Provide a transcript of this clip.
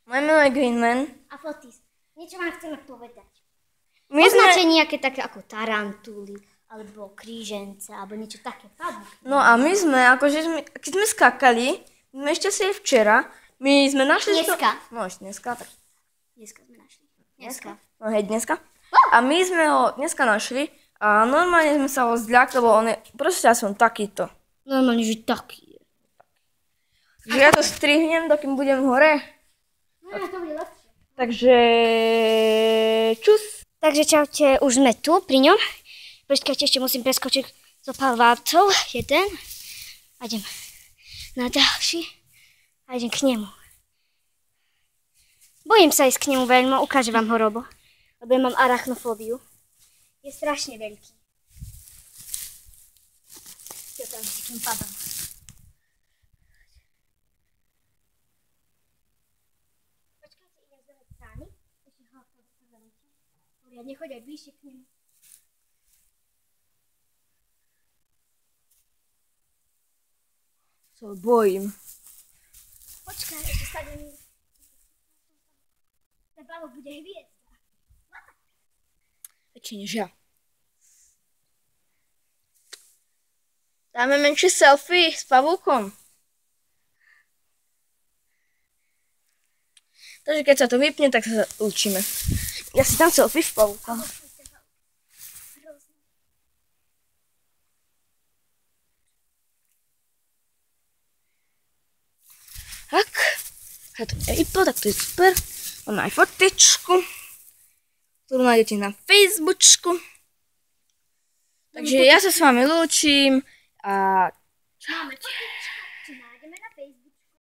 Moje meno je Greenman. A Fotis. Niečo vám chceme povedať. My Poznáte nejaké také ako tarantuly, alebo krížence, alebo niečo také pavúky. No a my sme, keď sme skakali, my ešte si včera, my sme našli... Dneska. No ešte dneska, tak. Dneska sme našli. Dneska. No hej, dneska. A my sme ho dneska našli a normálne sme sa ho zľakli, lebo on je proste aspoň takýto. Normálne, že taký je. Takže ja to strihnem, dokým budem hore. No, to bude lepšie. Takže čus. Takže čaute, už sme tu pri ňom. Počkajte, ešte musím preskočiť zo pár vápcov. Jeden. A idem na ďalší. A idem k nemu. Bojím sa ísť k nemu veľmi, ukážem vám ho, Robo. Lebo ja mám arachnofóbiu. Je strašne veľký. Ja tam s takým padom. Počkajte, idem z druhej strany. Ešte ho poriadne, choď aj bližšie k nemu. Sa bojím. Počkaj, ešte sadem. Ten pavok bude hviezda. Väčšie než ja. Dáme menšie selfie s pavúkom. Takže keď sa to vypne, tak sa učíme. Ja si dám selfie s pavúkom. Tak. A to je vyplo, tak to je super. Mám aj fotičku, ktorú nájdete na Facebooku. Takže ja sa s vami lúčim a čaute.